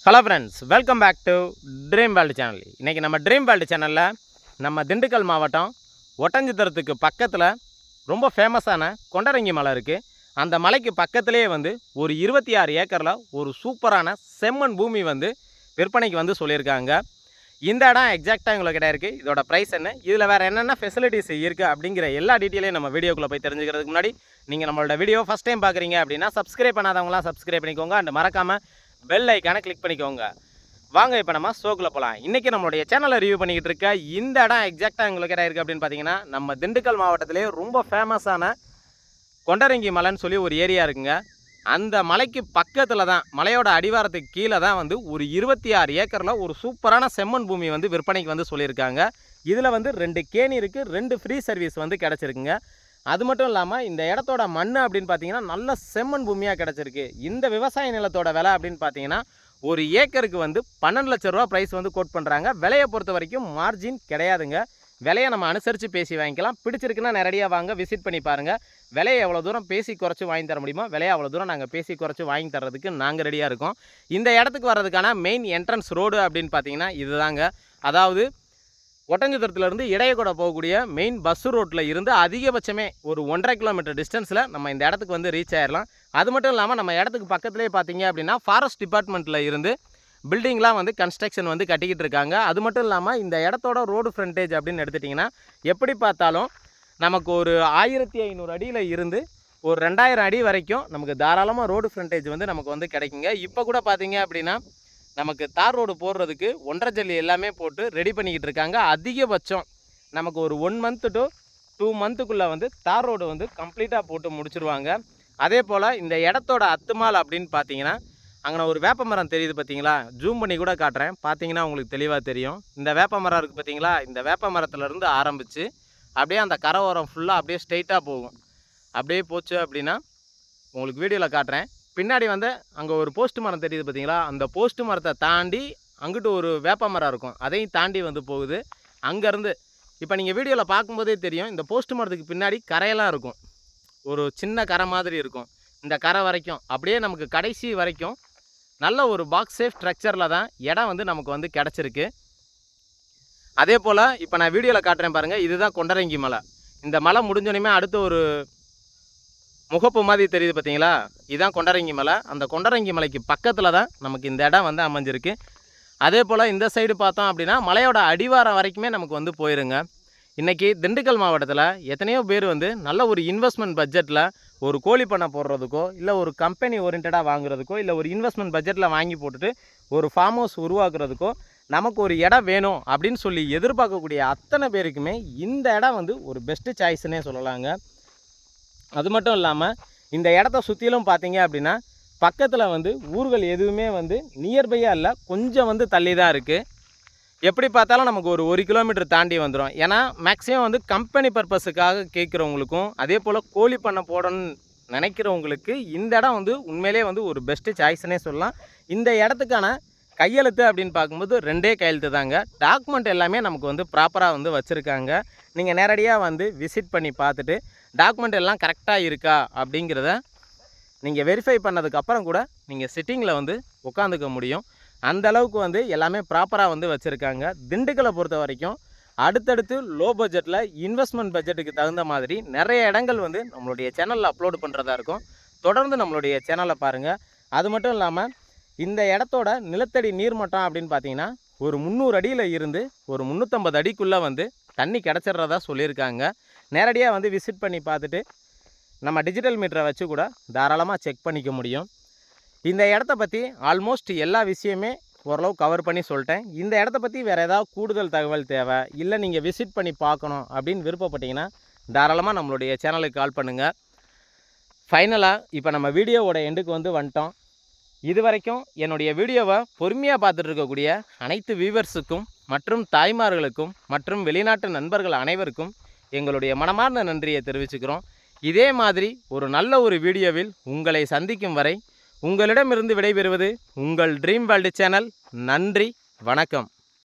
Hello friends, welcome back to dream world channel. இன்றைக்கி நம்ம dream world சேனலில் நம்ம திண்டுக்கல் மாவட்டம் ஒட்டஞ்சத்திரத்துக்கு பக்கத்தில் ரொம்ப ஃபேமஸான கொண்டரங்கி மலை இருக்குது. அந்த மலைக்கு பக்கத்துலேயே ஒரு 26 ஏக்கரில் ஒரு சூப்பரான செம்மண் பூமி விற்பனைக்கு சொல்லியிருக்காங்க. இந்த இடம் எக்ஸாக்டாக எங்களுக்கு கிட்ட இருக்குது. இதோட ப்ரைஸ் என்ன, இதில் வேறு என்னென்ன ஃபெசிலிட்டிஸ் இருக்குது அப்படிங்கிற எல்லா டீட்டெயிலையும் நம்ம வீடியோக்குள்ளே போய் தெரிஞ்சுக்கிறதுக்கு முன்னாடி நீங்கள் நம்மளோட வீடியோ ஃபஸ்ட் டைம் பார்க்குறீங்க அப்படின்னா சப்ஸ்கிரைப் பண்ணாதவங்களாம் சப்ஸ்கிரைப் பண்ணிக்கோங்க. அண்ட் மறக்காமல் பெல் ஐக்கானை கிளிக் பண்ணிக்கோங்க. வாங்க இப்போ நம்ம ஷோக்குள்ளே போகலாம். இன்றைக்கி நம்மளுடைய சேனலை ரிவ்யூ பண்ணிக்கிட்டு இருக்க இந்த இடம் எக்ஸாக்டாக எங்களுக்கு இடம் இருக்குது அப்படின்னு பார்த்தீங்கன்னா, நம்ம திண்டுக்கல் மாவட்டத்திலே ரொம்ப ஃபேமஸான கொண்டரங்கி மலைன்னு சொல்லி ஒரு ஏரியா இருக்குங்க. அந்த மலைக்கு பக்கத்தில் தான், மலையோட அடிவாரத்துக்கு கீழே தான் ஒரு 26 ஏக்கரில் ஒரு சூப்பரான செம்மண் பூமி விற்பனைக்கு சொல்லியிருக்காங்க. இதில் 2 கேணி இருக்குது, 2 ஃப்ரீ சர்வீஸ் கிடச்சிருக்குங்க. அது மட்டும் இல்லாமல் இந்த இடத்தோட மண் அப்படின்னு பார்த்தீங்கன்னா நல்ல செம்மண் பூமியாக கிடச்சிருக்கு. இந்த விவசாய நிலத்தோட விலை அப்படின்னு பார்த்தீங்கன்னா ஒரு ஏக்கருக்கு 12 லட்ச ரூபா ப்ரைஸ் கோட் பண்ணுறாங்க. விலையை பொறுத்த வரைக்கும் மார்ஜின் கிடையாதுங்க. விலையை நம்ம அனுசரித்து பேசி வாங்கிக்கலாம். பிடிச்சிருக்குன்னா நிறையா வாங்க, விசிட் பண்ணி பாருங்கள். விலையை எவ்வளோ தூரம் பேசி குறைச்சி வாங்கி தர முடியுமோ விலையை அவ்வளோ தூரம் நாங்கள் பேசி குறைச்சி வாங்கி தர்றதுக்கு நாங்கள் ரெடியாக இருக்கோம். இந்த இடத்துக்கு வர்றதுக்கான மெயின் என்ட்ரன்ஸ் ரோடு அப்படின்னு பார்த்தீங்கன்னா இதுதாங்க. அதாவது ஒட்டஞ்சத்திரத்துலேருந்து இடையக்கூட போகக்கூடிய மெயின் பஸ் ரோட்டில் இருந்து அதிகபட்சமே ஒரு 1.5 கிலோமீட்டர் டிஸ்டன்ஸில் நம்ம இந்த இடத்துக்கு ரீச் ஆயிடலாம். அது மட்டும் இல்லாமல் நம்ம இடத்துக்கு பக்கத்துலேயே பார்த்தீங்க அப்படின்னா ஃபாரஸ்ட் டிபார்ட்மெண்ட்டில் இருந்து பில்டிங்லாம் கன்ஸ்ட்ரக்ஷன் கட்டிக்கிட்டு இருக்காங்க. அது மட்டும் இல்லாமல் இந்த இடத்தோட ரோடு ஃப்ரண்டேஜ் அப்படின்னு எடுத்துட்டிங்கன்னா எப்படி பார்த்தாலும் நமக்கு ஒரு 1500 அடியில் இருந்து ஒரு 2000 அடி வரைக்கும் நமக்கு தாராளமாக ரோடு ஃப்ரண்டேஜ் நமக்கு கிடைக்குங்க. இப்போ கூட பார்த்தீங்க அப்படின்னா நமக்கு தார் ரோடு போடுறதுக்கு 1.5 ஜல்லி எல்லாமே போட்டு ரெடி பண்ணிக்கிட்டு இருக்காங்க. அதிகபட்சம் நமக்கு ஒரு 1 மந்த் டு 2 மந்த்துக்குள்ளே தார் ரோடு கம்ப்ளீட்டாக போட்டு முடிச்சுருவாங்க. அதே போல் இந்த இடத்தோட அத்துமால் அப்படின்னு பார்த்தீங்கன்னா அங்கே ஒரு வேப்ப மரம் தெரியுது பார்த்தீங்களா, ஜூம் பண்ணி கூட காட்டுறேன், பார்த்தீங்கன்னா உங்களுக்கு தெளிவாக தெரியும். இந்த வேப்ப மரம் இருக்குது பார்த்தீங்களா, இந்த வேப்ப மரத்துலேருந்து ஆரம்பித்து அப்படியே அந்த கரை ஓரம் ஃபுல்லாக அப்படியே ஸ்ட்ரெயிட்டாக போகும். அப்படியே போச்சு அப்படின்னா உங்களுக்கு வீடியோவில் காட்டுறேன். பின்னாடி அங்கே ஒரு போஸ்ட் மரம் தெரியுது பார்த்தீங்களா, அந்த போஸ்ட் மரத்தை தாண்டி அங்கிட்டு ஒரு வேப்ப மரம் இருக்கும், அதையும் தாண்டி போகுது. அங்கேருந்து இப்போ நீங்கள் வீடியோவில் பார்க்கும்போதே தெரியும், இந்த போஸ்ட் மரத்துக்கு பின்னாடி கரையெல்லாம் இருக்கும், ஒரு சின்ன கரை மாதிரி இருக்கும். இந்த கரை வரைக்கும் அப்படியே நமக்கு கடைசி வரைக்கும் நல்ல ஒரு பாக்ஸ் சேஃப் ஸ்ட்ரக்சரில் தான் இடம் நமக்கு கிடச்சிருக்கு. அதே போல் இப்போ நான் வீடியோவில் காட்டுறேன் பாருங்கள், இதுதான் கொண்டரங்கி மலை. இந்த மலை முடிஞ்சோடனே அடுத்த ஒரு முகப்பு மாதிரி தெரியுது பார்த்தீங்களா, இதுதான் கொண்டரங்கி மலை. அந்த கொண்டரங்கி மலைக்கு பக்கத்தில் தான் நமக்கு இந்த இடம் அமைஞ்சிருக்கு. அதே போல் இந்த சைடு பார்த்தோம் அப்படின்னா மலையோட அடிவாரம் வரைக்குமே நமக்கு போயிருங்க. இன்றைக்கி திண்டுக்கல் மாவட்டத்தில் எத்தனையோ பேர் நல்ல ஒரு இன்வெஸ்ட்மெண்ட் பட்ஜெட்டில் ஒரு கோழி பண்ணை போடுறதுக்கோ இல்லை ஒரு கம்பெனி ஓரியன்டாக வாங்குறதுக்கோ இல்லை ஒரு இன்வெஸ்ட்மெண்ட் பட்ஜெட்டில் வாங்கி போட்டுட்டு ஒரு ஃபார்ம் ஹவுஸ் உருவாக்குறதுக்கோ நமக்கு ஒரு இடம் வேணும் அப்படின்னு சொல்லி எதிர்பார்க்கக்கூடிய அத்தனை பேருக்குமே இந்த இடம் ஒரு பெஸ்ட்டு சாய்ஸ்ன்னே சொல்லலாங்க. அது மட்டும் இல்லாமல் இந்த இடத்த சுற்றிலும் பார்த்தீங்க அப்படின்னா பக்கத்தில் ஊர்கள் எதுவுமே நியர்பையாக இல்லை, கொஞ்சம் தள்ளி தான் இருக்குது. எப்படி பார்த்தாலும் நமக்கு ஒரு 1 கிலோமீட்டர் தாண்டி வந்துடும். ஏன்னா மேக்ஸிமம் கம்பெனி பர்பஸுக்காக கேட்குறவங்களுக்கும் அதே போல் கோழி பண்ணை போடணும்னு நினைக்கிறவங்களுக்கு இந்த இடம் உண்மையிலே ஒரு பெஸ்ட்டு சாய்ஸ்னே சொல்லலாம். இந்த இடத்துக்கான கையெழுத்து அப்படின்னு பார்க்கும்போது 2 கையெழுத்து தாங்க. டாக்குமெண்ட் எல்லாமே நமக்கு ப்ராப்பராக வச்சுருக்காங்க. நீங்கள் நேரடியாக விசிட் பண்ணி பார்த்துட்டு டாக்குமெண்ட் எல்லாம் கரெக்டாக இருக்கா அப்படிங்கிறத நீங்கள் வெரிஃபை பண்ணதுக்கப்புறம் கூட நீங்கள் சிட்டிங்கில் உட்காந்துக்க முடியும். அந்த அளவுக்கு எல்லாமே ப்ராப்பராக வச்சுருக்காங்க. திண்டுக்கலை பொறுத்த வரைக்கும் அடுத்தடுத்து லோ பட்ஜெட்டில் இன்வெஸ்ட்மெண்ட் பட்ஜெட்டுக்கு தகுந்த மாதிரி நிறைய இடங்கள் நம்மளுடைய சேனலில் அப்லோடு பண்ணுறதா இருக்கும். தொடர்ந்து நம்மளுடைய சேனலை பாருங்கள். அது மட்டும் இல்லாமல் இந்த இடத்தோட நிலத்தடி நீர்மட்டம் அப்படின்னு பார்த்தீங்கன்னா ஒரு 300 அடியில் இருந்து ஒரு 350 அடிக்குள்ளே தண்ணி கிடச்சிட்றதா சொல்லியிருக்காங்க. நேரடியாக விசிட் பண்ணி பார்த்துட்டு நம்ம டிஜிட்டல் மீட்டரை வச்சு கூட தாராளமாக செக் பண்ணிக்க முடியும். இந்த இடத்த பற்றி ஆல்மோஸ்ட் எல்லா விஷயமே ஓரளவு கவர் பண்ணி சொல்லிட்டேன். இந்த இடத்த பற்றி வேறு ஏதாவது கூடுதல் தகவல் தேவை இல்லை நீங்கள் விசிட் பண்ணி பார்க்கணும் அப்படின்னு விருப்பப்பட்டீங்கன்னா தாராளமாக நம்மளுடைய சேனலுக்கு கால் பண்ணுங்கள். ஃபைனலாக இப்போ நம்ம வீடியோவோட எண்டுக்கு வந்துட்டோம். இது வரைக்கும் என்னுடைய வீடியோவை பொறுமையாக பார்த்துட்டு இருக்கக்கூடிய அனைத்து வியூவர்ஸுக்கும் மற்றும் தாய்மார்களுக்கும் மற்றும் வெளிநாட்டு நண்பர்கள் அனைவருக்கும் எங்களுடைய மனமார்ந்த நன்றியை தெரிவிச்சுக்கிறோம். இதே மாதிரி ஒரு நல்ல ஒரு வீடியோவில் உங்களை சந்திக்கும் வரை உங்களிடமிருந்து விடைபெறுவது உங்கள் ட்ரீம் வேர்ல்டு சேனல். நன்றி, வணக்கம்.